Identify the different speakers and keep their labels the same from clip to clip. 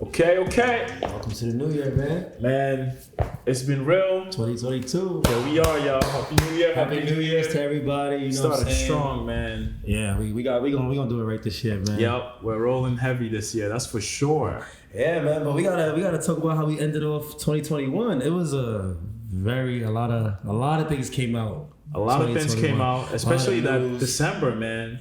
Speaker 1: Okay.
Speaker 2: Welcome to the new year, man.
Speaker 1: Man, it's been real.
Speaker 2: 2022.
Speaker 1: Here we are, y'all. Happy New Year.
Speaker 2: Happy New Year's to everybody. You know
Speaker 1: Started
Speaker 2: what I'm saying?
Speaker 1: strong, man.
Speaker 2: Yeah, we gonna do it right this year, man.
Speaker 1: Yep, we're rolling heavy this year. That's for sure.
Speaker 2: Yeah, man. But we gotta talk about how we ended off 2021. It was a lot of things came out.
Speaker 1: A lot of things came out, especially that December, man.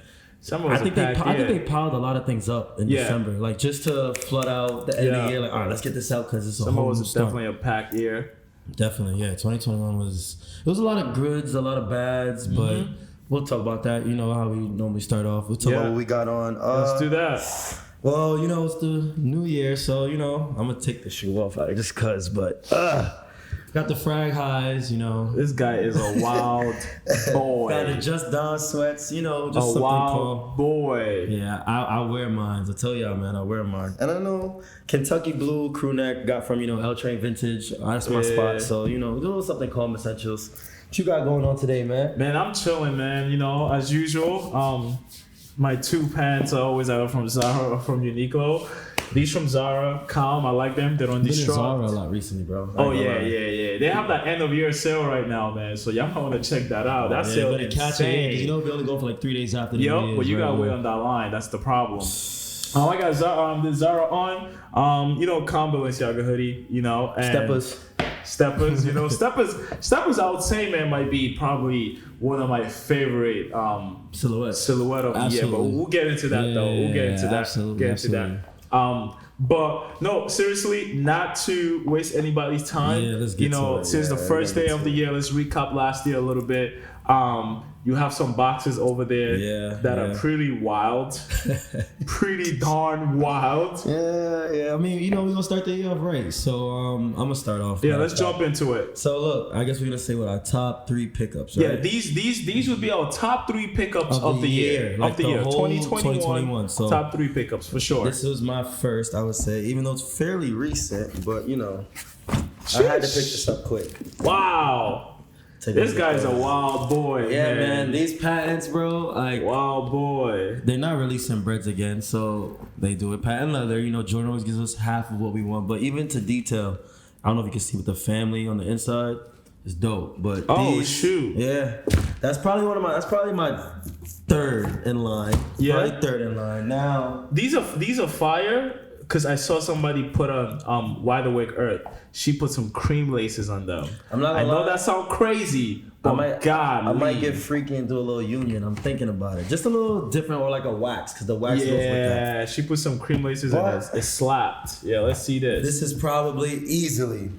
Speaker 2: I think they piled a lot of things up in December, like just to flood out the end of the year. Like, all right, let's get this out because it's a whole new start.
Speaker 1: Definitely a packed year.
Speaker 2: Definitely, yeah. 2021 was a lot of goods, a lot of bads, but we'll talk about that. You know how we normally start off. We'll talk about what we got on.
Speaker 1: Let's do that.
Speaker 2: Well, you know it's the new year, so you know I'm gonna take the shoe off just cause, but. Got the frag highs, you know.
Speaker 1: This guy is a wild boy.
Speaker 2: Got the Just Don sweats, you know, just
Speaker 1: a
Speaker 2: something
Speaker 1: wild boy.
Speaker 2: Yeah, I wear mine. I tell y'all, man, I wear mine. And I know Kentucky Blue crew neck got from, L Train Vintage. That's my spot. So, a little something called Essentials. What you got going on today, man?
Speaker 1: Man, I'm chilling, man. As usual. My two pants are always either from Zara or from Uniqlo. These from Zara, calm. I like them. They don't destruct.
Speaker 2: Zara a lot recently, bro.
Speaker 1: Oh yeah. They have that end of year sale right now, man. So y'all might want to check that out. That sale is insane.
Speaker 2: Because we only go for like 3 days after the
Speaker 1: New
Speaker 2: Year's.
Speaker 1: But you gotta wait on that line. That's the problem. I got the Zara on. Calm Balenciaga hoodie. And Steppers. Steppers. I would say, man, might be probably one of my favorite silhouette of the year. But we'll get into that though. We'll get into that.
Speaker 2: Absolutely.
Speaker 1: But no, seriously, not to waste anybody's time.
Speaker 2: Yeah, let's get to it.
Speaker 1: Since the first day of the year, let's recap last year a little bit. You have some boxes over there that are pretty wild, pretty darn wild.
Speaker 2: Yeah. I mean, we're gonna start the year off right. So I'm gonna start off.
Speaker 1: Yeah, let's jump into it.
Speaker 2: So look, I guess we're gonna say what our top 3 pickups. Right?
Speaker 1: Yeah, these would be our top 3 pickups of the year.
Speaker 2: Like the whole 2021. So
Speaker 1: top 3 pickups for sure.
Speaker 2: This was my first, I would say, even though it's fairly recent, but I had to pick this up quick.
Speaker 1: Wow. This guy's a wild boy.
Speaker 2: Yeah, man. These patents, bro,
Speaker 1: wild boy.
Speaker 2: They're not releasing breads again, so they do it patent leather. Jordan always gives us half of what we want, but even to detail, I don't know if you can see with the family on the inside. It's dope, but
Speaker 1: shoot.
Speaker 2: Yeah, that's probably my third in line.
Speaker 1: Yeah,
Speaker 2: probably third in line. Now
Speaker 1: these are fire. Because I saw somebody put on Wide Awake Earth. She put some cream laces on them.
Speaker 2: I
Speaker 1: know that sounds crazy, but
Speaker 2: I might get freaky and do a little union. I'm thinking about it. Just a little different, or like a wax, because the wax goes with that.
Speaker 1: Yeah, she put some cream laces in it. It slapped. Yeah, let's see this.
Speaker 2: This is probably easily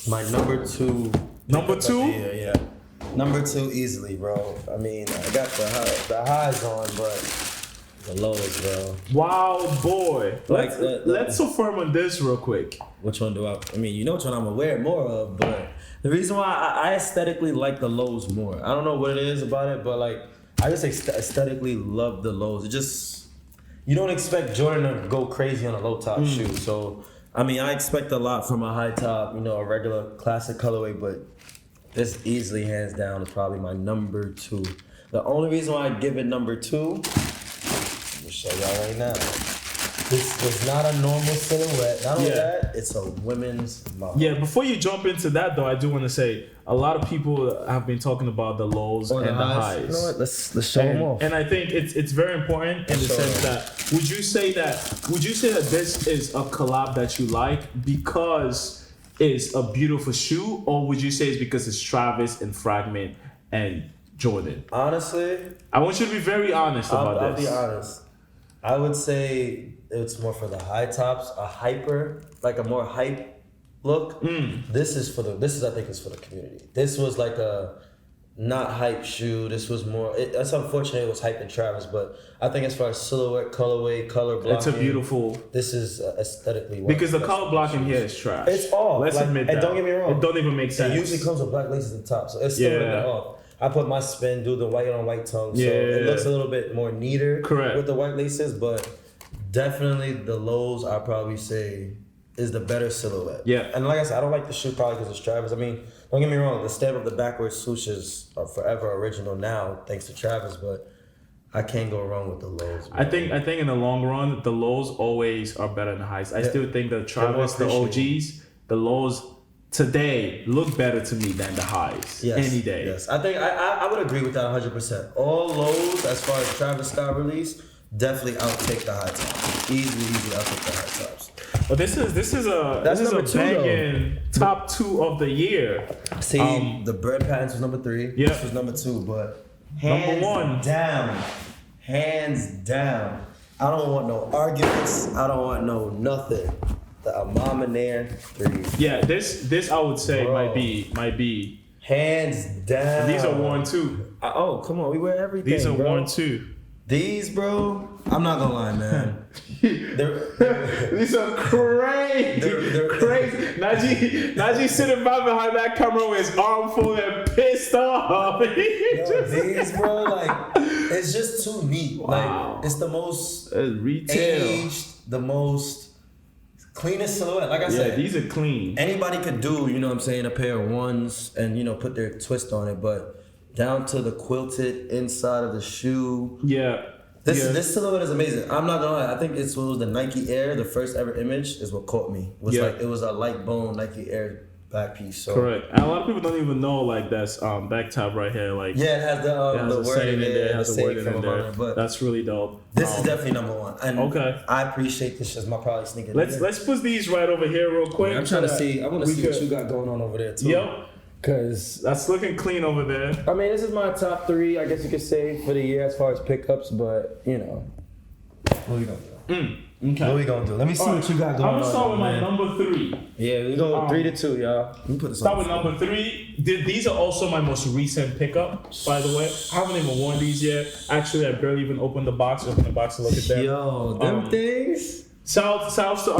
Speaker 2: my number 2.
Speaker 1: Number 2?
Speaker 2: Yeah. Number 2 easily, bro. I mean, I got the highs on, but... the lows, bro.
Speaker 1: Wild boy. Let's affirm on this real quick.
Speaker 2: Which one do I mean, you know which one I'm aware more of, but the reason why I aesthetically like the lows more. I don't know what it is about it, but I just aesthetically love the lows. It just, you don't expect Jordan to go crazy on a low top shoe. So, I mean, I expect a lot from a high top, a regular classic colorway, but this easily, hands down, is probably my number 2. The only reason why I give it number 2, show y'all right now. This was not a normal silhouette. Not only that, it's a women's model.
Speaker 1: Yeah, before you jump into that though, I do want to say a lot of people have been talking about the lows and the highs.
Speaker 2: You know what? Let's show them off.
Speaker 1: And I think it's very important in the sense that would you say that this is a collab that you like because it's a beautiful shoe, or would you say it's because it's Travis and Fragment and Jordan?
Speaker 2: Honestly,
Speaker 1: I want you to be very honest about this.
Speaker 2: I'll be honest. I would say it's more for the high tops, a more hype look. This is I think it's for the community. This was like a not hype shoe. This was more. That's unfortunate. It was hype in Travis, but I think as far as silhouette, colorway, color blocking,
Speaker 1: it's a beautiful.
Speaker 2: This is aesthetically
Speaker 1: because the color blocking here is trash.
Speaker 2: It's off.
Speaker 1: Let's admit that.
Speaker 2: And don't get me wrong,
Speaker 1: it don't even make sense.
Speaker 2: It usually comes with black laces at the top, so it's still a bit off. I put my spin, do the white on white tongue, so it looks a little bit more neater with the white laces, but definitely the lows I probably say is the better silhouette.
Speaker 1: Yeah.
Speaker 2: And like I said, I don't like the shoe probably because it's Travis. I mean, don't get me wrong, the stamp of the backwards swooshes are forever original now, thanks to Travis, but I can't go wrong with the lows. Bro.
Speaker 1: I think in the long run, the lows always are better than the highs. I still think the Travis, the OGs, the lows today look better to me than the highs.
Speaker 2: Yes,
Speaker 1: any day.
Speaker 2: Yes, I think I would agree with that 100%. All lows as far as Travis Scott release definitely outtake the high tops. Easily outtake the high tops.
Speaker 1: But this is a banging top 2 of the year.
Speaker 2: See, the Bread Patents was number 3.
Speaker 1: Yeah.
Speaker 2: This was number 2, but
Speaker 1: number 1
Speaker 2: hands down. I don't want no arguments. I don't want no nothing. The Amamaner 3.
Speaker 1: Yeah, this I would say might be
Speaker 2: hands down.
Speaker 1: These are worn too.
Speaker 2: Oh, come on, we wear everything.
Speaker 1: These are worn too.
Speaker 2: These, bro, I'm not gonna lie, man.
Speaker 1: These are crazy. They're crazy. Najee sitting by behind that camera with his arm full and pissed off.
Speaker 2: These, bro, like, it's just too neat.
Speaker 1: Wow.
Speaker 2: Like, it's the most
Speaker 1: retail,
Speaker 2: aged, the most cleanest silhouette. Like I said,
Speaker 1: yeah, these are clean.
Speaker 2: Anybody could do, you know what I'm saying, a pair of ones and, you know, put their twist on it, but down to the quilted inside of the shoe.
Speaker 1: Yeah.
Speaker 2: This silhouette is amazing. I'm not gonna lie. I think it was the Nike Air. The first ever image is what caught me. It was a light bone Nike Air back piece. So.
Speaker 1: Correct. And a lot of people don't even know like that's back tab right here. Like
Speaker 2: it has the word in there.
Speaker 1: It has the word in there. But that's really dope.
Speaker 2: This is definitely number 1. And
Speaker 1: okay.
Speaker 2: I appreciate this as my probably sneaker.
Speaker 1: Let's put these right over here real quick.
Speaker 2: I'm trying to see. I want to see what you got going on over there too.
Speaker 1: Yep. Cause that's looking clean over there.
Speaker 3: I mean, this is my top 3, I guess you could say, for the year as far as pickups. But you know,
Speaker 2: what we gonna do?
Speaker 1: Okay.
Speaker 2: What we gonna do? Let me see what you got going on.
Speaker 1: I'm gonna start with my number 3.
Speaker 2: Yeah, we go 3-2, y'all. Let me put this
Speaker 1: start with number 3. These are also my most recent pickup, by the way. I haven't even worn these yet. Actually, I barely even opened the box. Open the box and look at them.
Speaker 2: Yo, them things.
Speaker 1: Shouts to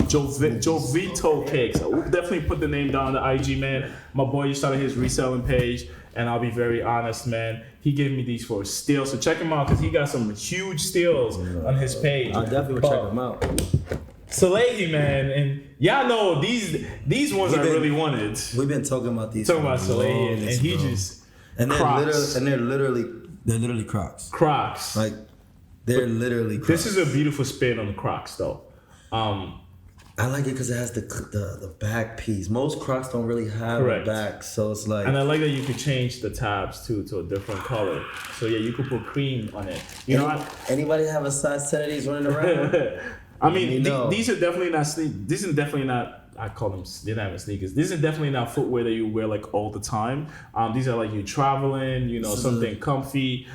Speaker 1: Jovito Cakes. We'll definitely put the name down on the IG, man. My boy just started his reselling page, and I'll be very honest, man. He gave me these for a steal, so check him out because he got some huge steals on his page.
Speaker 2: I definitely will check him out.
Speaker 1: Salehi, man, and y'all know these ones I really wanted.
Speaker 2: We've been talking about these.
Speaker 1: Talking about Salehi, and he just
Speaker 2: they're literally Crocs.
Speaker 1: Crocs.
Speaker 2: Like. They're literally Crocs.
Speaker 1: This is a beautiful spin on Crocs, though.
Speaker 2: I like it because it has the back piece. Most Crocs don't really have a back, so it's like.
Speaker 1: And I like that you could change the tabs too to a different color. So yeah, you could put cream on it. You know,
Speaker 2: anybody have a size 10 of these running around?
Speaker 1: I mean, these are definitely not This is definitely not. I call them. They're not even sneakers. This is definitely not footwear that you wear like all the time. These are like you traveling. You know, something comfy.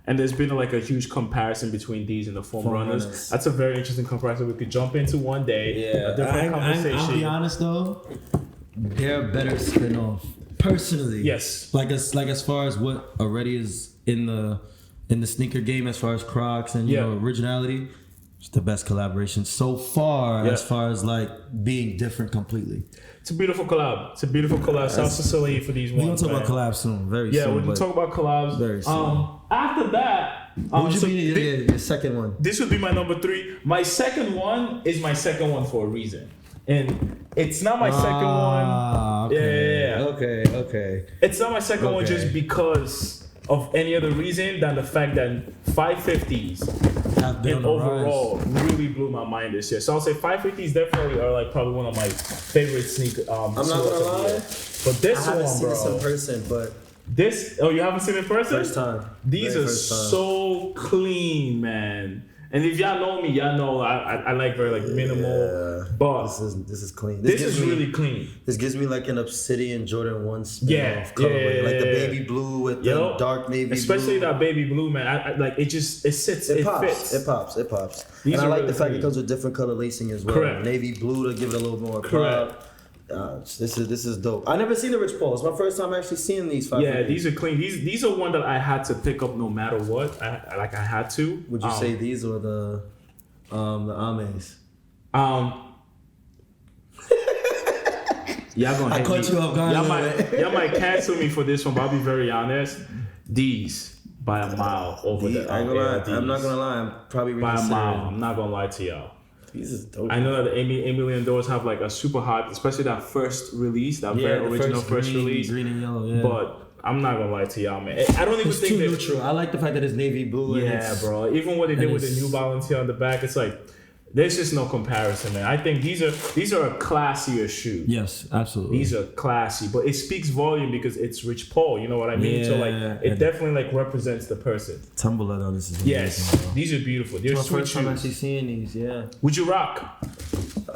Speaker 1: And there's been like a huge comparison between these and the foam runners. That's a very interesting comparison we could jump into one day.
Speaker 2: Yeah,
Speaker 1: a different conversation.
Speaker 2: I'll be honest though, they're a better spin-off. Personally,
Speaker 1: yes.
Speaker 2: Like as far as what already is in the sneaker game, as far as Crocs and you know originality, it's the best collaboration so far. As far as like being different completely.
Speaker 1: It's a beautiful collab. Shouts to Salehi for these ones.
Speaker 2: We're gonna talk about collabs soon. Very soon.
Speaker 1: Yeah, we're gonna talk about collabs.
Speaker 2: Very soon.
Speaker 1: After that,
Speaker 2: what would be the second one?
Speaker 1: This would be my number 3. My second one is my second one for a reason. And it's not my second one.
Speaker 2: Okay.
Speaker 1: Yeah.
Speaker 2: Okay.
Speaker 1: It's not my second one just because of any other reason than the fact that 550s and overall really blew my mind this year. So I'll say 550s definitely are like probably one of my favorite sneaker.
Speaker 2: I'm not gonna lie,
Speaker 1: but this
Speaker 2: I haven't
Speaker 1: one,
Speaker 2: seen
Speaker 1: bro.
Speaker 2: this in person, but
Speaker 1: you haven't seen it in person?
Speaker 2: First time.
Speaker 1: These are so clean, man. And if y'all know me, y'all know I like very like minimal. But
Speaker 2: this is clean.
Speaker 1: This is really clean.
Speaker 2: This gives me like an Obsidian Jordan 1 spin off
Speaker 1: colorway.
Speaker 2: Like the baby blue with the dark navy
Speaker 1: especially
Speaker 2: blue.
Speaker 1: That baby blue, man. I like it just it fits.
Speaker 2: It pops.
Speaker 1: These
Speaker 2: and I like
Speaker 1: really
Speaker 2: the fact
Speaker 1: clean.
Speaker 2: it comes with different color lacing as well.
Speaker 1: Correct.
Speaker 2: Navy blue to give it a little more pop. This is dope. I never seen the Rich Paul. It's my first time actually seeing these 550s.
Speaker 1: Yeah, these are clean. These are one that I had to pick up no matter what. I had to.
Speaker 2: Would you say these or the Ames?
Speaker 1: Y'all gonna
Speaker 2: I caught you off guard.
Speaker 1: Y'all might cancel me for this one, but I'll be very honest. These by a mile over the.
Speaker 2: I'm not gonna lie. I'm probably
Speaker 1: by a mile. I'm not gonna lie to y'all.
Speaker 2: These is dope.
Speaker 1: I know that the Emilian doors have like a super hype, especially that first release, that very original first release.
Speaker 2: Green and yellow, yeah.
Speaker 1: But I'm not gonna lie to y'all, man. I don't even
Speaker 2: It's
Speaker 1: think
Speaker 2: too
Speaker 1: that.
Speaker 2: neutral. I like the fact that it's navy blue. And
Speaker 1: Yeah,
Speaker 2: it's,
Speaker 1: bro. Even what they did
Speaker 2: and
Speaker 1: with the
Speaker 2: it's-
Speaker 1: New Balance here on the back, it's like there's just no comparison, man. I think these are a classier shoe.
Speaker 2: Yes, absolutely.
Speaker 1: These are classy, but it speaks volume because it's Rich Paul. You know what I mean? So like,
Speaker 2: Yeah,
Speaker 1: it
Speaker 2: and-
Speaker 1: definitely like represents the person.
Speaker 2: Tumble leather on this is
Speaker 1: Yes,
Speaker 2: amazing, bro.
Speaker 1: these are beautiful. They're
Speaker 2: It's my
Speaker 1: sweet
Speaker 2: first time
Speaker 1: shoes.
Speaker 2: actually seeing these. Yeah.
Speaker 1: Would you rock?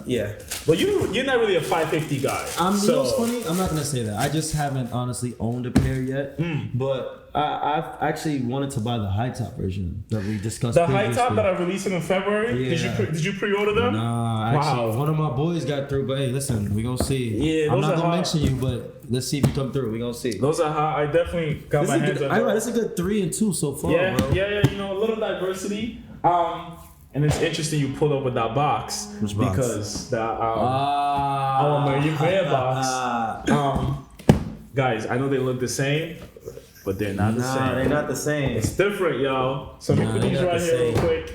Speaker 2: Yeah.
Speaker 1: But you're not really a 550 guy.
Speaker 2: You know what's funny? I'm not gonna say that. I just haven't honestly owned a pair yet. But I've actually wanted to buy the high top version that we discussed.
Speaker 1: The high
Speaker 2: previously.
Speaker 1: top that I released in February.
Speaker 2: Yeah.
Speaker 1: Did you pre-order them?
Speaker 2: Nah, actually,
Speaker 1: Wow.
Speaker 2: one of my boys got through. But hey, listen, we gonna see.
Speaker 1: Yeah,
Speaker 2: I'm
Speaker 1: those
Speaker 2: not
Speaker 1: are
Speaker 2: gonna
Speaker 1: hot.
Speaker 2: mention you, but let's see if you come through. We gonna see.
Speaker 1: Those are hot. I definitely got
Speaker 2: This
Speaker 1: my
Speaker 2: is a
Speaker 1: hands
Speaker 2: good,
Speaker 1: on them.
Speaker 2: it's a good 3 and 2 so far,
Speaker 1: Yeah,
Speaker 2: bro.
Speaker 1: yeah, you know, a little diversity. And it's interesting you pull up with that box.
Speaker 2: Which box?
Speaker 1: Because the
Speaker 2: Ah,
Speaker 1: Mary Bear box. Guys, I know they look the same, but they're not the
Speaker 2: Nah,
Speaker 1: same.
Speaker 2: they're not the same.
Speaker 1: It's different, y'all. So let me
Speaker 2: Nah,
Speaker 1: put
Speaker 2: they're
Speaker 1: these
Speaker 2: not
Speaker 1: right
Speaker 2: the
Speaker 1: here real
Speaker 2: same.
Speaker 1: quick.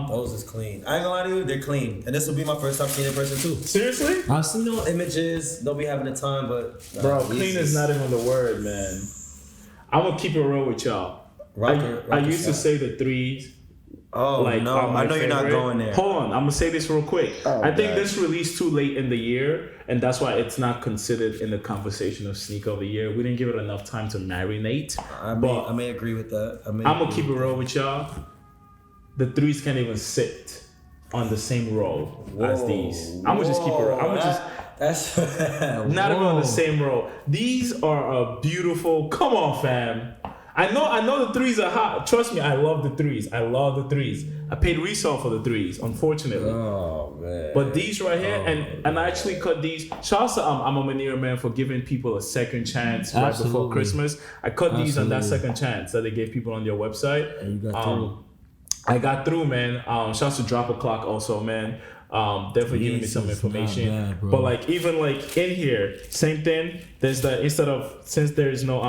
Speaker 2: Those is clean. I ain't gonna lie to you, they're clean. And this will be my first time seeing in person too.
Speaker 1: Seriously?
Speaker 2: I've seen no images, don't be having the time, but
Speaker 1: Bro, clean is not even the word, man. I'm gonna keep it real with y'all. I used to say the threes.
Speaker 2: Oh
Speaker 1: Like,
Speaker 2: no,
Speaker 1: are my
Speaker 2: I know you're not
Speaker 1: favorite.
Speaker 2: going there.
Speaker 1: Hold on, I'm gonna say this real quick.
Speaker 2: Oh,
Speaker 1: I think
Speaker 2: God.
Speaker 1: this released too late in the year, and that's why it's not considered in the conversation of sneaker of the year. We didn't give it enough time to marinate.
Speaker 2: I may agree with that.
Speaker 1: I'm gonna keep it real with y'all. The threes can't even sit on the same row as these. I'm gonna just keep it real. I'm gonna just
Speaker 2: That's
Speaker 1: not even on the same row. These are a beautiful. Come on, fam. I know the threes are hot. Trust me, I love the threes. I paid resale for the threes, unfortunately.
Speaker 2: Oh man.
Speaker 1: But these right here, and I actually cut these. Shout out to I'm a Manure Man for giving people a second chance right before
Speaker 2: Absolutely.
Speaker 1: Christmas. I cut these on that
Speaker 2: Absolutely.
Speaker 1: second chance that they gave people on their website.
Speaker 2: And you got through.
Speaker 1: I got through, man. Shout out to Drop a Clock also, man. Definitely giving me some
Speaker 2: Jesus,
Speaker 1: information.
Speaker 2: not bad, bro.
Speaker 1: But like even like in here, same thing. There's the since there's no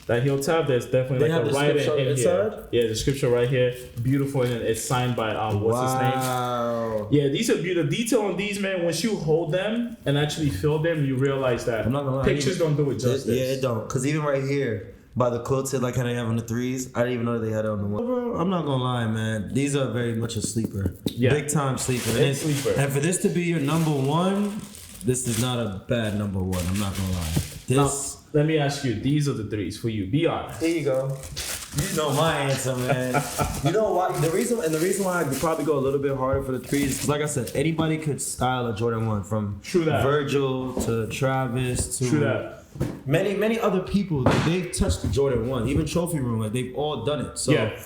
Speaker 1: that heel tab, there's definitely
Speaker 2: They
Speaker 1: like
Speaker 2: have
Speaker 1: a writing
Speaker 2: description
Speaker 1: in here.
Speaker 2: inside?
Speaker 1: Yeah, the scripture right here, beautiful, and it's signed by what's his name?
Speaker 2: Wow.
Speaker 1: Yeah, these are beautiful. The detail on these, man. Once you hold them and actually feel them, you realize that
Speaker 2: I'm not gonna lie,
Speaker 1: pictures don't do it justice.
Speaker 2: Yeah, it don't. Cause even right here, by the quilted like how they have on the threes, I didn't even know they had it on the one. Bro, I'm not gonna lie, man. These are very much a sleeper.
Speaker 1: Yeah.
Speaker 2: Big time sleeper.
Speaker 1: It's sleeper.
Speaker 2: And for this to be your number one, this is not a bad number one. I'm not gonna lie. This.
Speaker 1: Let me ask you, these are the threes for you. Be honest.
Speaker 2: Here you go. You know my answer, man. You know why? The reason why I could probably go a little bit harder for the threes, because like I said, anybody could style a Jordan 1 from
Speaker 1: True that.
Speaker 2: Virgil to Travis to
Speaker 1: True that.
Speaker 2: many other people. They've touched the Jordan 1, even Trophy Room. Like they've all done it. So
Speaker 1: Yeah.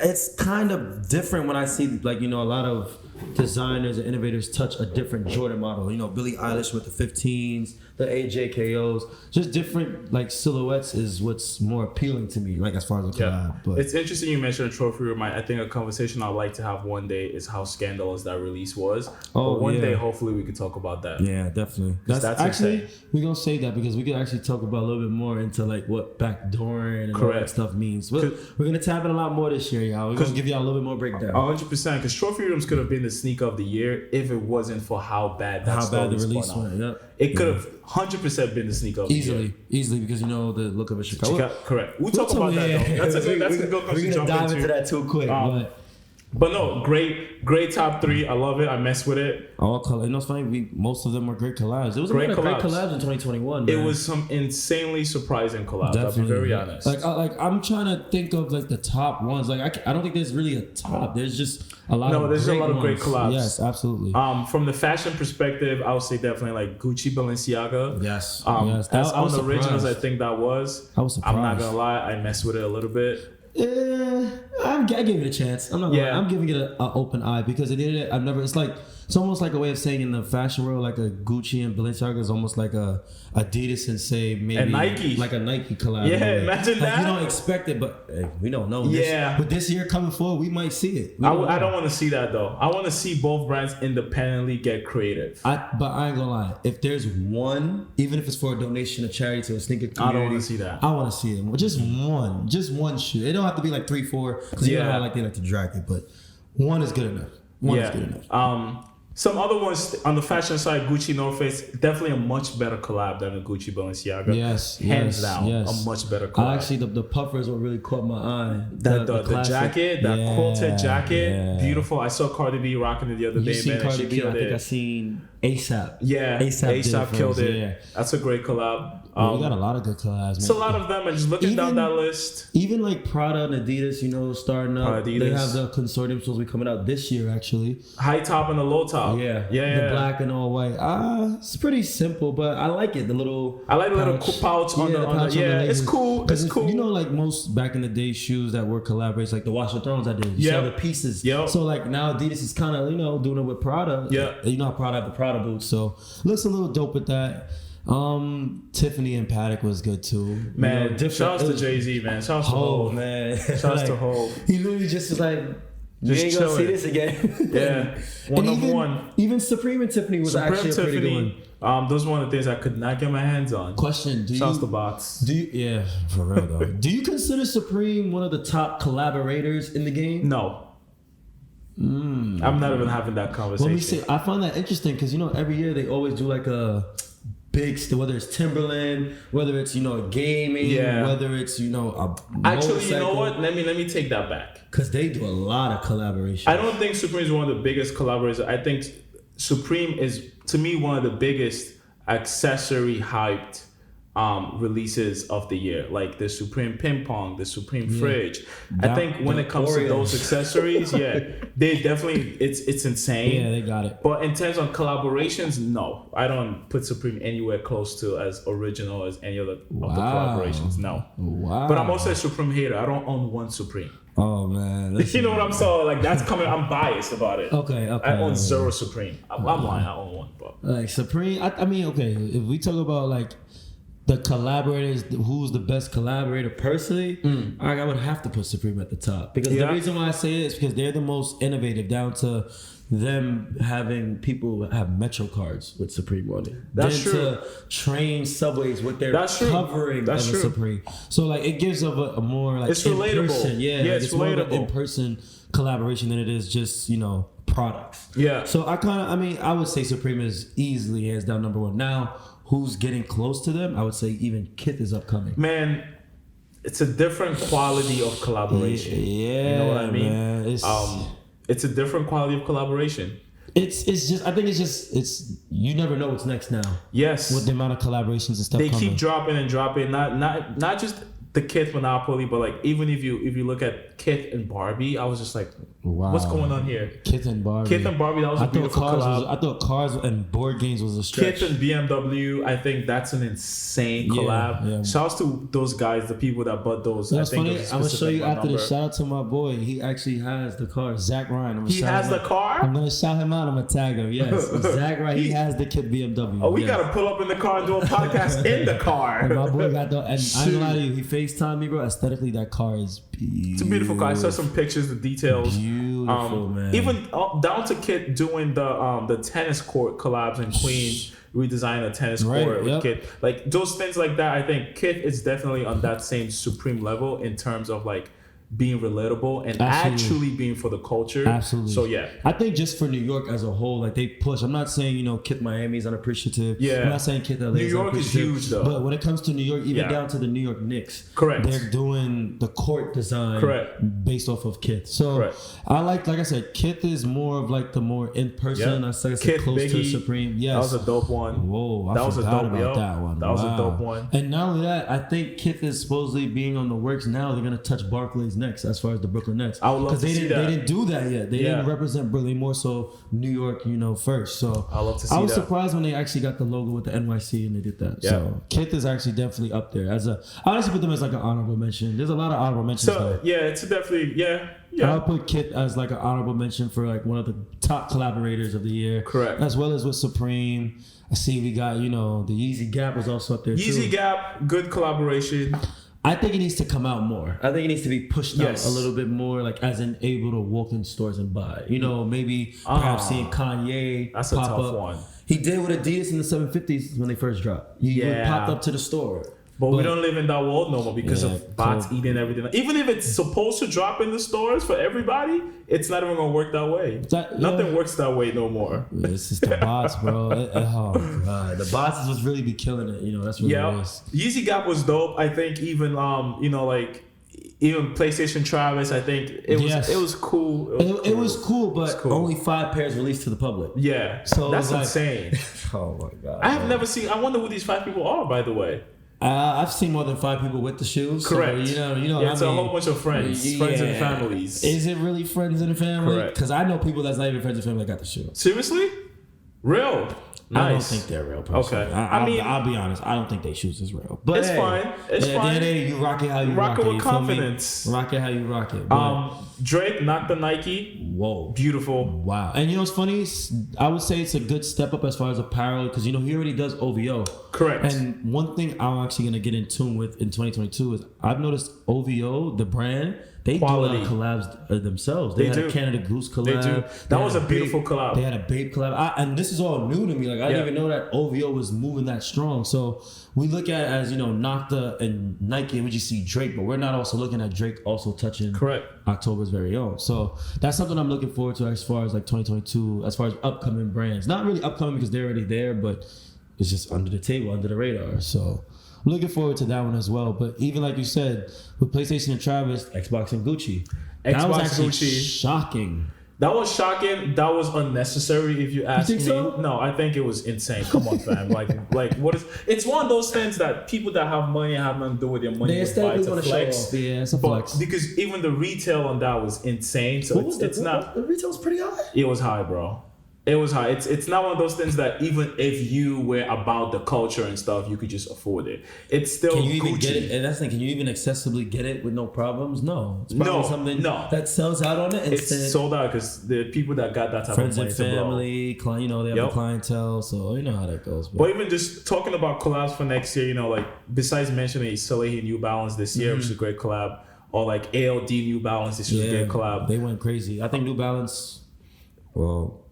Speaker 2: it's kind of different when I see like a lot of designers and innovators touch a different Jordan model. Billie Eilish with the 15s, the AJKOs, just different like silhouettes is what's more appealing to me. Like as far as a collab, but
Speaker 1: It's interesting you mentioned a trophy room. I think a conversation I'd like to have one day is how scandalous that release was.
Speaker 2: Oh,
Speaker 1: but one
Speaker 2: yeah.
Speaker 1: day, hopefully, we could talk about that.
Speaker 2: yeah, definitely.
Speaker 1: That's
Speaker 2: actually
Speaker 1: insane.
Speaker 2: we're gonna save that because we could actually talk about a little bit more into like what backdooring and all that
Speaker 1: Correct.
Speaker 2: stuff means. We're gonna tap in a lot more this year, y'all. We're gonna give y'all a little bit more breakdown.
Speaker 1: 100%. Because trophy rooms could have been the sneaker of the year if it wasn't for how bad that
Speaker 2: How bad the
Speaker 1: story
Speaker 2: release
Speaker 1: spun out.
Speaker 2: went. Yep.
Speaker 1: It could have 100% been the sneaker of the year.
Speaker 2: Easily because the look of a Chicago.
Speaker 1: Correct. We'll talk about that though. That's a good question
Speaker 2: We're
Speaker 1: to
Speaker 2: gonna
Speaker 1: jump
Speaker 2: dive
Speaker 1: into.
Speaker 2: into that too quick.
Speaker 1: But no, great top three. I love it. I mess with it.
Speaker 2: All color. It's funny. Most of them were great collabs. It was
Speaker 1: Great
Speaker 2: a lot of great
Speaker 1: collabs.
Speaker 2: collabs in 2021.
Speaker 1: It
Speaker 2: man.
Speaker 1: was some insanely surprising collabs.
Speaker 2: Definitely.
Speaker 1: I'll be very honest.
Speaker 2: Like I'm trying to think of like the top ones. Like I don't think there's really a top. There's just a lot.
Speaker 1: No,
Speaker 2: of
Speaker 1: there's a
Speaker 2: great
Speaker 1: lot of great
Speaker 2: ones.
Speaker 1: collabs.
Speaker 2: Yes, absolutely.
Speaker 1: From the fashion perspective, I would say definitely like Gucci Balenciaga.
Speaker 2: Yes.
Speaker 1: Yes.
Speaker 2: That's
Speaker 1: On the originals, I think that was.
Speaker 2: I was surprised.
Speaker 1: I'm not gonna lie, I messed with it a little bit.
Speaker 2: I gave it a chance. I'm not. Gonna
Speaker 1: Yeah.
Speaker 2: lie. I'm giving it an open eye because at the end of it, I've never. It's almost like a way of saying in the fashion world, like a Gucci and Balenciaga is almost like a Adidas and say maybe
Speaker 1: And Nike.
Speaker 2: like a Nike collab.
Speaker 1: Yeah,
Speaker 2: in a way.
Speaker 1: imagine
Speaker 2: Like,
Speaker 1: that.
Speaker 2: You don't expect it, but hey, we don't know.
Speaker 1: Yeah.
Speaker 2: But this year coming forward, we might see it.
Speaker 1: I don't want to see that though. I want to see both brands independently get creative.
Speaker 2: But I ain't gonna lie. If there's one, even if it's for a donation, a charity to a sneaker community,
Speaker 1: I don't wanna see that.
Speaker 2: I want to see it. Just one shoe. It don't have to be like 3, 4, because you know how I like they like to drag it. But one is good enough. One is good enough.
Speaker 1: Some other ones on the fashion side, Gucci, North Face, definitely a much better collab than the Gucci Balenciaga. Hands down, a much better collab.
Speaker 2: Actually, the puffers what really caught my eye.
Speaker 1: The jacket, that quilted jacket, beautiful. I saw Cardi B rocking it the other day, man.
Speaker 2: Cardi B? I think I seen ASAP.
Speaker 1: Yeah, ASAP killed it. Yeah. That's a great collab.
Speaker 2: We got a lot of good collabs, man.
Speaker 1: It's a lot of them, and just looking down that list.
Speaker 2: Even like Prada and Adidas, starting up. Adidas. They have the consortium supposed to be coming out this year, actually.
Speaker 1: High top and the low top.
Speaker 2: Yeah. The black and all white. It's pretty simple, but I like it.
Speaker 1: I like the little pouch on the it's cool. It's cool.
Speaker 2: Like most back in the day shoes that were collaborations, like the Watch the Thrones I did. You saw the pieces.
Speaker 1: Yep.
Speaker 2: So like now Adidas is kind of, doing it with Prada.
Speaker 1: Yeah.
Speaker 2: You know how Prada have the Prada boots, so looks a little dope with that. Tiffany and Paddock was good too.
Speaker 1: Man, shouts to Jay-Z, man. Shouts to Hov,
Speaker 2: man.
Speaker 1: Shouts to Hov.
Speaker 2: He literally just was like, you ain't gonna see this again.
Speaker 1: Yeah. One.
Speaker 2: Even Supreme and Tiffany was actually a pretty good one.
Speaker 1: Those are one of the things I could not get my hands on.
Speaker 2: Question:
Speaker 1: Shouts to bots.
Speaker 2: Yeah, for real though. Do you consider Supreme one of the top collaborators in the game?
Speaker 1: No. I'm not even having that conversation.
Speaker 2: Let me say, I find that interesting because every year they always do like a big, whether it's Timberland, whether it's gaming, whether it's a
Speaker 1: actually, you know what? Let me take that back
Speaker 2: because they do a lot of collaboration.
Speaker 1: I don't think Supreme is one of the biggest collaborators. I think Supreme is, to me, one of the biggest accessory hyped releases of the year, like the Supreme Ping Pong, the Supreme Fridge. I think when it comes to those accessories, they definitely, it's insane.
Speaker 2: Yeah, they got it.
Speaker 1: But in terms of collaborations, no, I don't put Supreme anywhere close to as original as any other of the collaborations. No.
Speaker 2: Wow.
Speaker 1: But I'm also a Supreme hater. I don't own one Supreme.
Speaker 2: Oh man,
Speaker 1: you know what I'm saying? Like that's coming. I'm biased about it.
Speaker 2: Okay.
Speaker 1: I own zero Supreme. I'm lying. I own one, but
Speaker 2: like Supreme. I mean, okay. If we talk about like the collaborators, who's the best collaborator personally, I would have to put Supreme at the top because the reason why I say it is because they're the most innovative, down to them having people have Metro cards with Supreme on it.
Speaker 1: That's true.
Speaker 2: To train subways with their covering of the Supreme. So like it gives of a more like
Speaker 1: it's relatable.
Speaker 2: It's more of an in-person collaboration than it is just products.
Speaker 1: Yeah.
Speaker 2: So I would say Supreme is easily hands down number one. Now, who's getting close to them? I would say even Kith is upcoming.
Speaker 1: Man, it's a different quality of collaboration.
Speaker 2: Yeah,
Speaker 1: you know what I mean?
Speaker 2: Man,
Speaker 1: it's a different quality of collaboration.
Speaker 2: It's just I think it's you never know what's next now.
Speaker 1: Yes.
Speaker 2: With the amount of collaborations and stuff
Speaker 1: they
Speaker 2: coming.
Speaker 1: keep dropping and dropping. Not just the Kith monopoly, but like even if you look at Kith and Barbie, I was just like, wow, what's going on here?
Speaker 2: Kith and Barbie, that was a beautiful collab. I thought cars and board games was a stretch.
Speaker 1: Kith and BMW, I think that's an insane collab. Yeah. Shouts to those guys, the people that bought those.
Speaker 2: That's funny. I'm gonna show you after the shout out to my boy. He actually has the car, Zach Ryan.
Speaker 1: He has the car?
Speaker 2: I'm gonna shout him out. I'm gonna tag him. Yes, Zach Ryan. He has the Kith BMW.
Speaker 1: Oh, we gotta pull up in the car and do a podcast in the car.
Speaker 2: And my boy got the. And I ain't gonna lie to you, he FaceTimed me, bro. Aesthetically, that car is beautiful.
Speaker 1: It's a beautiful car. I saw some pictures, the details.
Speaker 2: Beautiful, man.
Speaker 1: Even down to Kith doing the tennis court collabs in Queens, redesign a tennis court with Kith. Like those things like that. I think Kith is definitely on that same Supreme level in terms of like being relatable and actually being for the culture.
Speaker 2: Absolutely.
Speaker 1: So yeah,
Speaker 2: I think just for New York as a whole, like they push. I'm not saying Kith Miami is unappreciative.
Speaker 1: Yeah.
Speaker 2: I'm not saying Kith LA.
Speaker 1: New York is huge though.
Speaker 2: But when it comes to New York, even down to the New York Knicks,
Speaker 1: correct,
Speaker 2: they're doing the court design,
Speaker 1: correct,
Speaker 2: based off of Kith. So correct. I like I said, Kith is more of like the more in person. I said
Speaker 1: Kith,
Speaker 2: close
Speaker 1: Biggie,
Speaker 2: to Supreme. Yes,
Speaker 1: that was a dope one.
Speaker 2: Whoa,
Speaker 1: that was a dope
Speaker 2: about that one.
Speaker 1: That was a dope one.
Speaker 2: And not only that, I think Kith is supposedly being on the works now. They're gonna touch Barclays next as far as the Brooklyn Nets.
Speaker 1: I would love to see that.
Speaker 2: They didn't do that yet. They didn't represent Brooklyn, more so New York, first. So
Speaker 1: I love to see that.
Speaker 2: I was surprised when they actually got the logo with the NYC and they did that. Yeah. So Kith is actually definitely up there. I honestly put them as like an honorable mention. There's a lot of honorable mentions.
Speaker 1: So it's definitely
Speaker 2: I'll put Kith as like an honorable mention for like one of the top collaborators of the year.
Speaker 1: Correct.
Speaker 2: As well as with Supreme. I see we got, the Yeezy Gap was also up there too.
Speaker 1: Yeezy Gap, good collaboration.
Speaker 2: I think it needs to come out more. I think it needs to be pushed out a little bit more, like as in able to walk in stores and buy. Maybe perhaps seeing Kanye
Speaker 1: that's
Speaker 2: pop
Speaker 1: a tough
Speaker 2: up.
Speaker 1: one.
Speaker 2: He did with Adidas in the 750s when they first dropped. He popped up to the store.
Speaker 1: But we don't live in that world no more because of bots eating everything. Even if it's supposed to drop in the stores for everybody, it's not even gonna work that way. Nothing works that way no more.
Speaker 2: It's just the bots, bro. Oh god, the bots is what's really be killing it. That's what it is.
Speaker 1: Yeezy Gap was dope. I think even even PlayStation Travis, I think it was cool.
Speaker 2: It was cool, but only 5 pairs released to the public.
Speaker 1: Yeah, so that's insane.
Speaker 2: Oh my god!
Speaker 1: I have never seen. I wonder who these 5 people are, by the way.
Speaker 2: I've seen more than 5 people with the shoes.
Speaker 1: Correct.
Speaker 2: So,
Speaker 1: it's a whole bunch of friends and families.
Speaker 2: Is it really friends and family?
Speaker 1: Correct.
Speaker 2: Because I know people that's not even friends and family that got the shoe.
Speaker 1: Seriously? Real? Nice.
Speaker 2: I don't think they're real. Personally.
Speaker 1: Okay.
Speaker 2: I'll be honest. I don't think they shoes is real. But
Speaker 1: it's fine. It's fine.
Speaker 2: You rock it how you rock it.
Speaker 1: With confidence.
Speaker 2: Rock it how you rock it.
Speaker 1: Drake knocked the Nike.
Speaker 2: Whoa.
Speaker 1: Beautiful.
Speaker 2: Wow. And what's funny? I would say it's a good step up as far as apparel because he already does OVO.
Speaker 1: Correct.
Speaker 2: And one thing I'm actually gonna get in tune with in 2022 is I've noticed OVO, the brand. They
Speaker 1: Quality.
Speaker 2: do collabs themselves. They had a Canada Goose collab.
Speaker 1: They do. That was a beautiful collab.
Speaker 2: They had a Babe collab. And this is all new to me. Like I didn't even know that OVO was moving that strong. So we look at it as, Nocta and Nike and we just see Drake, but we're not also looking at Drake also touching October's very own. So that's something I'm looking forward to as far as like 2022, as far as upcoming brands. Not really upcoming because they're already there, but it's just under the table, under the radar. So I'm looking forward to that one as well. But even like you said, with PlayStation and Travis, Xbox and Gucci. That was actually shocking.
Speaker 1: That was shocking. That was unnecessary, if you ask me.
Speaker 2: So?
Speaker 1: No, I think it was insane. Come on, fam. like what is? It's one of those things that people that have money and have nothing to do with their money
Speaker 2: they
Speaker 1: buy to flex.
Speaker 2: Yeah, it's a flex.
Speaker 1: Because even the retail on that was insane. So it's not.
Speaker 2: The retail's pretty high.
Speaker 1: It was high, bro. It was high. It's not one of those things that even if you were about the culture and stuff, you could just afford it. It's still
Speaker 2: Can you even
Speaker 1: Gucci.
Speaker 2: get it? And that's the thing. Can you even accessibly get it with no problems? No. It's probably something that sells out on it.
Speaker 1: It's sold out because the people that got that type
Speaker 2: friends
Speaker 1: of money
Speaker 2: and family, they have the clientele, so you know how that goes.
Speaker 1: But even just talking about collabs for next year, like besides mentioning Salehi New Balance this year, which is a great collab, or like ALD New Balance, this is a great collab.
Speaker 2: They went crazy. I think New Balance,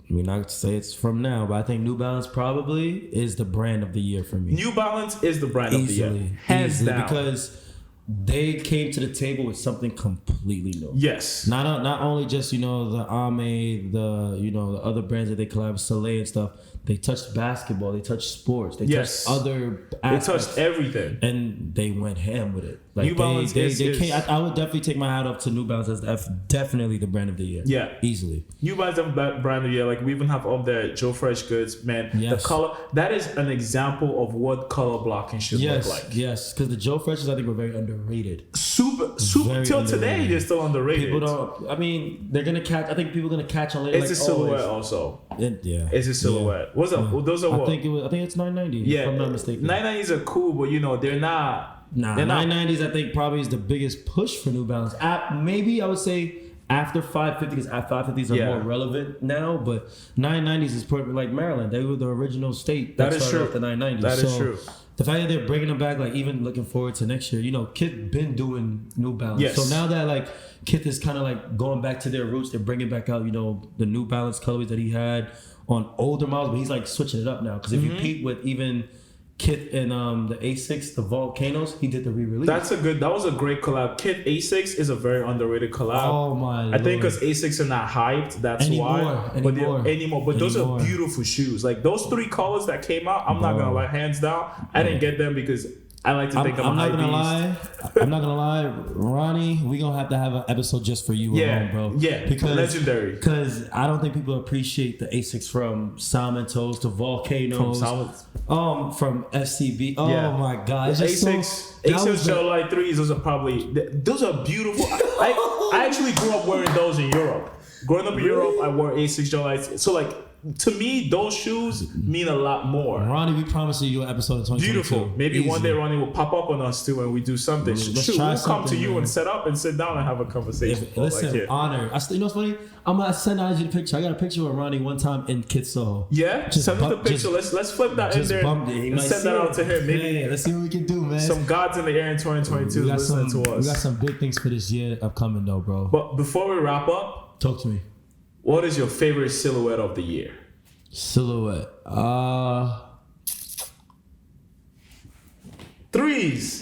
Speaker 2: not to say it's from now, but I think New Balance probably is the brand of the year for me.
Speaker 1: New Balance is the brand of the year. Hands down.
Speaker 2: Because they came to the table with something completely new.
Speaker 1: Yes.
Speaker 2: Not only just, the Ame, the other brands that they collab with, Soleil and stuff. They touched basketball. They touched sports. They touched other aspects.
Speaker 1: They touched everything.
Speaker 2: And they went ham with it. Like
Speaker 1: New Balance
Speaker 2: I would definitely take my hat off to New Balance as definitely the brand of the year.
Speaker 1: Yeah.
Speaker 2: Easily.
Speaker 1: New Balance is the brand of the year. Like we even have up there Joe Fresh Goods, man.
Speaker 2: Yes.
Speaker 1: The color, that is an example of what color blocking should look like.
Speaker 2: Yes, because the Joe Freshes I think were very underrated.
Speaker 1: Super
Speaker 2: very
Speaker 1: till
Speaker 2: underrated.
Speaker 1: Today they're still underrated.
Speaker 2: People don't. I mean, they're gonna catch. I think people are gonna catch on later.
Speaker 1: It's a silhouette also. It's a silhouette. What's up? Those are what?
Speaker 2: I think it's 990.
Speaker 1: Yeah,
Speaker 2: if I'm not mistaken.
Speaker 1: 990s are cool, but they're not.
Speaker 2: Nah, 990s I think probably is the biggest push for New Balance. Maybe I would say after 550, because 550s are more relevant now, but 990s is perfect. Like Maryland, they were the original state
Speaker 1: that is true.
Speaker 2: The 990s.
Speaker 1: That is true.
Speaker 2: The fact that they're bringing them back, like even looking forward to next year, Kith been doing New Balance.
Speaker 1: Yes.
Speaker 2: So now that like Kith is kind of like going back to their roots, they're bringing back out, the New Balance colorways that he had on older models, but he's like switching it up now. Because if you peep with even Kith and the A6, the Volcanoes, he did the re-release.
Speaker 1: That was a great collab. Kith A6 is a very underrated collab.
Speaker 2: Oh my!
Speaker 1: I think because A6 are not hyped, that's why. But those are beautiful shoes. Like those 3 colors that came out, I'm not gonna lie, hands down. I didn't get them because I like to think I'm not gonna
Speaker 2: lie, Ronnie, we gonna have to have an episode just for you alone, bro.
Speaker 1: Yeah, because legendary.
Speaker 2: Because I don't think people appreciate the A6 from Salmontoes to Volcanoes. From FCB. Oh my God, it's just
Speaker 1: A6 Gel Light 3s. Those are beautiful. I actually grew up wearing those in Europe. Growing up in Europe, I wore A6 Gel Lights. So like, to me, those shoes mean a lot more.
Speaker 2: Ronnie, we promise you an episode in 2022.
Speaker 1: Beautiful. Maybe one day Ronnie will pop up on us too and we do something. We'll come to you and set up and sit down and have a conversation.
Speaker 2: Listen, honor. You know what's funny? I'm gonna send out you the picture. I got a picture with Ronnie one time in Kith Soho.
Speaker 1: Yeah, send us the picture. Let's flip that in there and send that out to him. Maybe
Speaker 2: let's see what we can do, man.
Speaker 1: Some gods in the air in 2022 listening to us.
Speaker 2: We got some big things for this year upcoming though, bro.
Speaker 1: But before we wrap up,
Speaker 2: talk to me.
Speaker 1: What is your favorite silhouette of the year? Threes.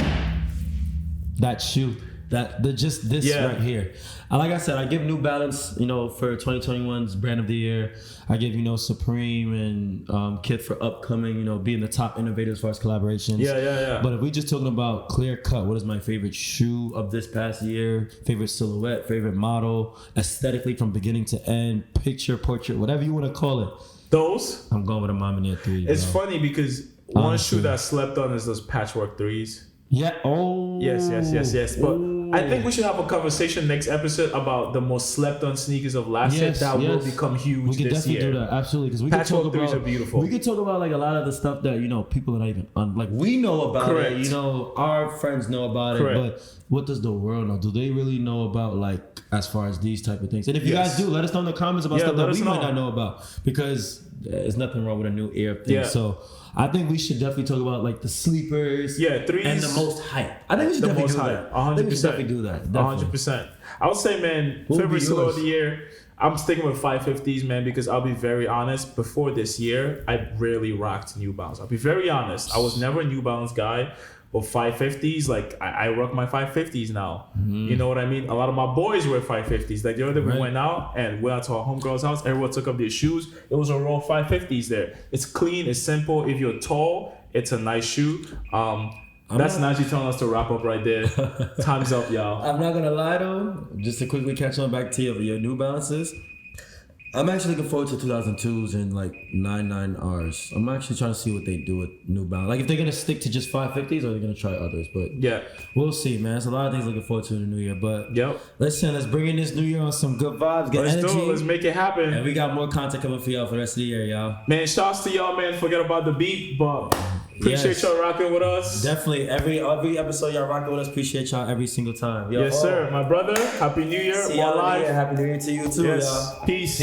Speaker 2: That shoe. Right here. Like I said, I give New Balance, for 2021's brand of the year. I give, Supreme and Kith for upcoming, being the top innovators as far as collaborations.
Speaker 1: Yeah.
Speaker 2: But if we just talking about clear cut, what is my favorite shoe of this past year? Favorite silhouette, favorite model, aesthetically from beginning to end, picture, portrait, whatever you want to call it.
Speaker 1: Those?
Speaker 2: I'm going with a Mamiya 3.
Speaker 1: It's funny because one shoe that I slept on is those patchwork threes.
Speaker 2: Yeah. Oh.
Speaker 1: Yes. But I think we should have a conversation next episode about the most slept on sneakers of last year that will become huge
Speaker 2: we can
Speaker 1: this year.
Speaker 2: Definitely do that. Absolutely. Because we
Speaker 1: patchwork
Speaker 2: can talk
Speaker 1: threes
Speaker 2: about,
Speaker 1: are beautiful.
Speaker 2: We can talk about like a lot of the stuff that, people are not even like we know about
Speaker 1: Correct.
Speaker 2: it. Our friends know about
Speaker 1: Correct.
Speaker 2: it. But what does the world know? Do they really know about like as far as these type of things? And if you guys do, let us know in the comments about stuff that we might not know about. Because there's nothing wrong with a new air thing.
Speaker 1: Yeah.
Speaker 2: So I think we should definitely talk about like the sleepers.
Speaker 1: Yeah, threes.
Speaker 2: And the most hype. I think we should definitely do that.
Speaker 1: 100%.
Speaker 2: Definitely do that.
Speaker 1: 100%. I would say, man, favorite silhouette of the year, I'm sticking with 550s, man, because I'll be very honest. Before this year, I rarely rocked New Balance. I'll be very honest. I was never a New Balance guy. But 550s, like I rock my 550s now. Mm-hmm. You know what I mean? A lot of my boys wear 550s. Like the other day we went out to our homegirl's house. Everyone took up their shoes. It was a row of 550s there. It's clean. It's simple. If you're tall, it's a nice shoe. That's Najee telling us to wrap up right there. Time's up, y'all.
Speaker 2: I'm not gonna lie though. Just to quickly catch on back to your New Balances. I'm actually looking forward to 2002s and like 99Rs. I'm actually trying to see what they do with New Balance. Like if they're gonna stick to just 550s or they're gonna try others. But we'll see, man. There's a lot of things looking forward to in the new year. But listen, let's bring in this new year on some good vibes, get energy.
Speaker 1: Do it. Let's make it happen.
Speaker 2: And we got more content coming for y'all for the rest of the year, y'all.
Speaker 1: Man, shouts to y'all, man. Forget about the beat, but appreciate y'all rocking with us.
Speaker 2: Definitely. Every episode y'all rocking with us. Appreciate y'all every single time.
Speaker 1: Yes, sir. My brother, Happy New Year.
Speaker 2: See y'all live. Happy New Year to you too, y'all.
Speaker 1: Peace.